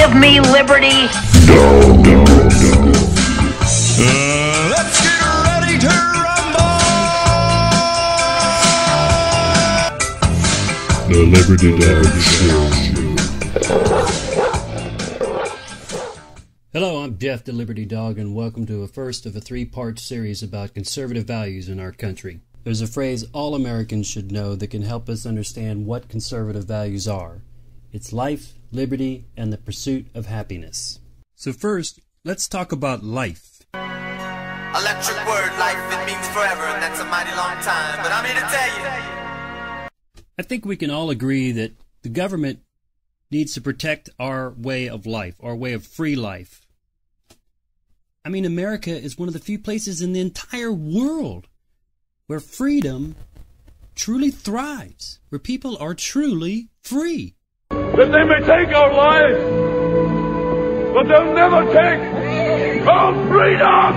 give me liberty? Let's get ready to rumble! The Liberty Dog Show. Hello, I'm Jeff the Liberty Dog, and welcome to a first of a three-part series about conservative values in our country. There's a phrase all Americans should know that can help us understand what conservative values are. It's life, liberty, and the pursuit of happiness. So first, let's talk about life. Electric word, life, it means forever, and that's a mighty long time, but I'm here to tell you. I think we can all agree that the government needs to protect our way of life, our way of free life. I mean, America is one of the few places in the entire world where freedom truly thrives, where people are truly free. That they may take our lives, but they'll never take our freedom!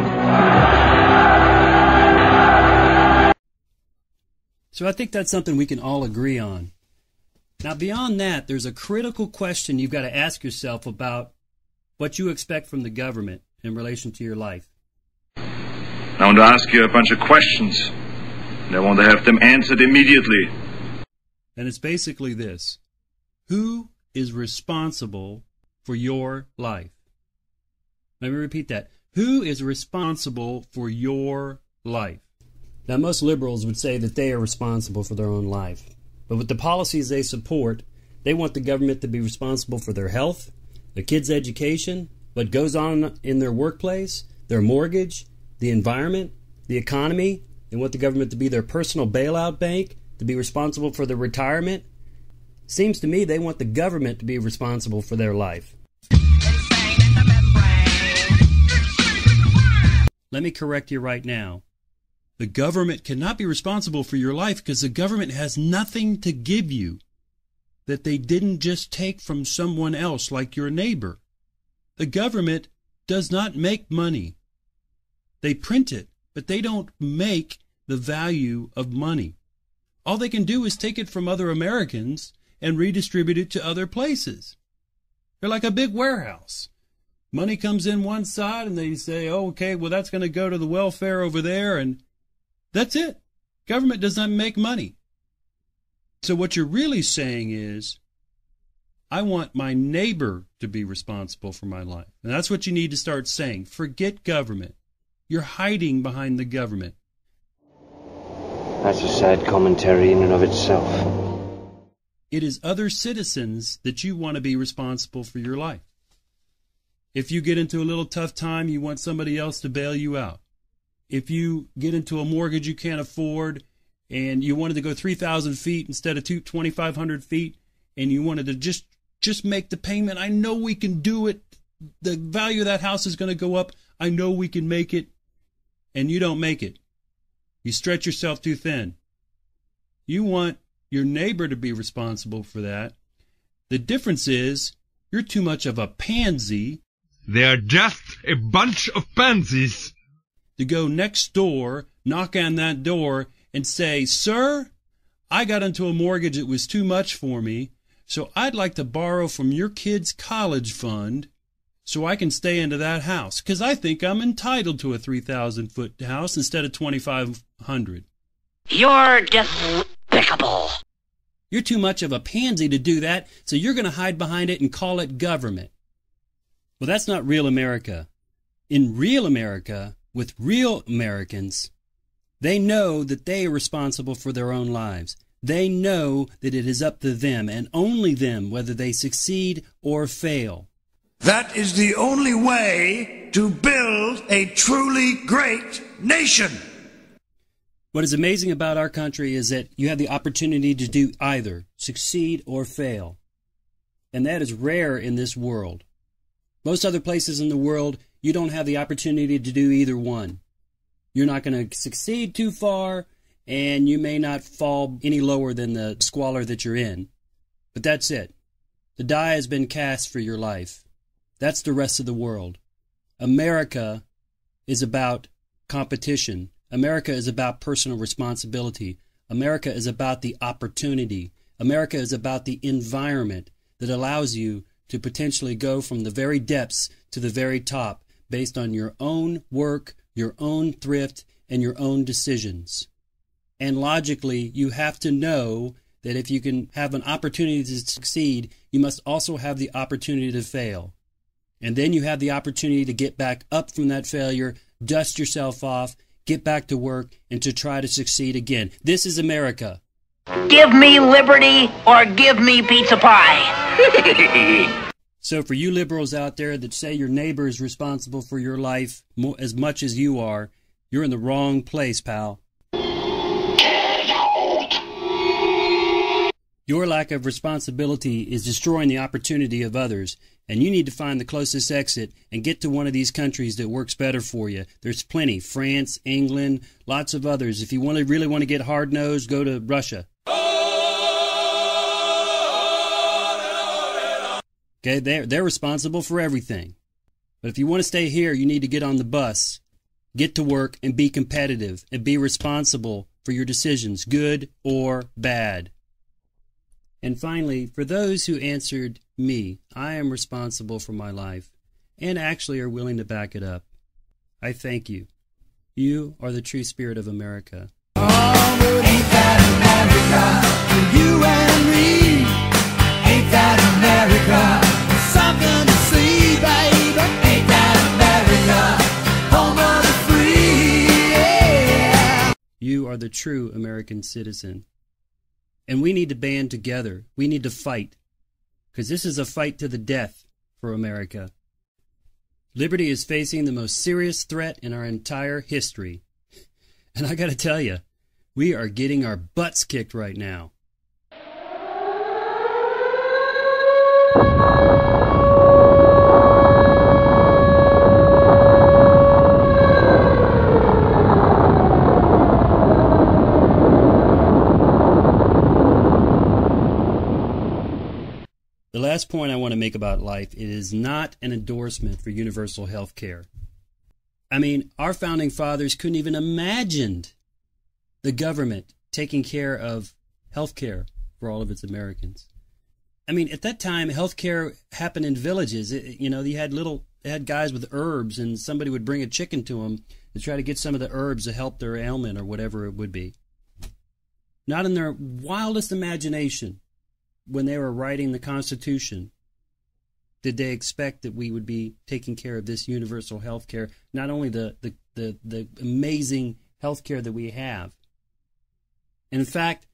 So I think that's something we can all agree on. Now, beyond that, there's a critical question you've got to ask yourself about what you expect from the government in relation to your life. I want to ask you a bunch of questions, and I want to have them answered immediately. And it's basically this. Who is responsible for your life? Let me repeat that. Who is responsible for your life? Now, most liberals would say that they are responsible for their own life. But with the policies they support, they want the government to be responsible for their health, their kids' education, what goes on in their workplace, their mortgage, the environment, the economy. They want the government to be their personal bailout bank, to be responsible for their retirement. Seems to me they want the government to be responsible for their life. Let me correct you right now. The government cannot be responsible for your life because the government has nothing to give you that they didn't just take from someone else like your neighbor. The government does not make money. They print it, but they don't make the value of money. All they can do is take it from other Americans and redistribute it to other places. They're like a big warehouse. Money comes in one side and they say, oh, okay, well, that's going to go to the welfare over there, and that's it. Government does not make money. So what you're really saying is, I want my neighbor to be responsible for my life. And that's what you need to start saying. Forget government. You're hiding behind the government. That's a sad commentary in and of itself. It is other citizens that you want to be responsible for your life. If you get into a little tough time, you want somebody else to bail you out. If you get into a mortgage you can't afford and you wanted to go 3,000 feet instead of 2,500 feet and you wanted to just make the payment, I know we can do it. The value of that house is going to go up. I know we can make it. And you don't make it. You stretch yourself too thin. You want your neighbor to be responsible for that. The difference is you're too much of a pansy. They're just a bunch of pansies. To go next door, knock on that door, and say, sir, I got into a mortgage that was too much for me, so I'd like to borrow from your kid's college fund so I can stay into that house, because I think I'm entitled to a 3,000-foot house instead of 2,500. You're despicable. You're too much of a pansy to do that, so you're going to hide behind it and call it government. Well, that's not real America. In real America, with real Americans, they know that they are responsible for their own lives. They know that it is up to them and only them whether they succeed or fail. That is the only way to build a truly great nation. What is amazing about our country is that you have the opportunity to do either, succeed or fail. And that is rare in this world. Most other places in the world, you don't have the opportunity to do either one. You're not going to succeed too far, and you may not fall any lower than the squalor that you're in. But that's it. The die has been cast for your life. That's the rest of the world. America is about competition. America is about personal responsibility. America is about the opportunity. America is about the environment that allows you to potentially go from the very depths to the very top based on your own work, your own thrift, and your own decisions. And logically, you have to know that if you can have an opportunity to succeed, you must also have the opportunity to fail. And then you have the opportunity to get back up from that failure, dust yourself off, get back to work, and to try to succeed again. This is America. Give me liberty or give me pizza pie. So for you liberals out there that say your neighbor is responsible for your life as much as you are, you're in the wrong place, pal. Your lack of responsibility is destroying the opportunity of others, and you need to find the closest exit and get to one of these countries that works better for you. There's plenty. France, England, lots of others. If you really want to get hard-nosed, go to Russia. Okay, they're responsible for everything. But if you want to stay here, you need to get on the bus, get to work, and be competitive, and be responsible for your decisions, good or bad. And finally, for those who answered me, I am responsible for my life, and actually are willing to back it up, I thank you. You are the true spirit of America. Oh, but ain't that America? You and me. Ain't that America? Something to see, baby. Ain't that America? Home of the free, yeah. You are the true American citizen. And we need to band together. We need to fight. Because this is a fight to the death for America. Liberty is facing the most serious threat in our entire history. And I gotta tell you, we are getting our butts kicked right now. The last point I want to make about life, it is not an endorsement for universal health care. I mean, our founding fathers couldn't even imagine the government taking care of health care for all of its Americans. I mean, at that time, health care happened in villages. They had guys with herbs, and somebody would bring a chicken to them to try to get some of the herbs to help their ailment or whatever it would be. Not in their wildest imagination, when they were writing the Constitution, did they expect that we would be taking care of this universal health care, not only the amazing health care that we have. In fact,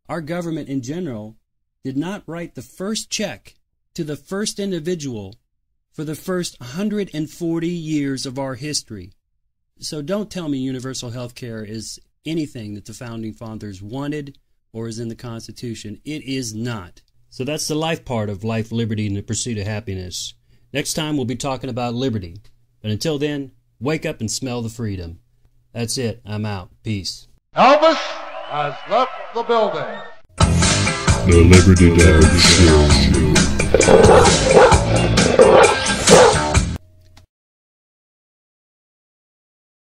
our government in general did not write the first check to the first individual for the first 140 years of our history. So don't tell me universal health care is anything that the founding fathers wanted or is in the Constitution. It is not. So that's the life part of life, liberty, and the pursuit of happiness. Next time we'll be talking about liberty. But until then, wake up and smell the freedom. That's it. I'm out. Peace. Elvis has left the building. The Liberty Dog Show.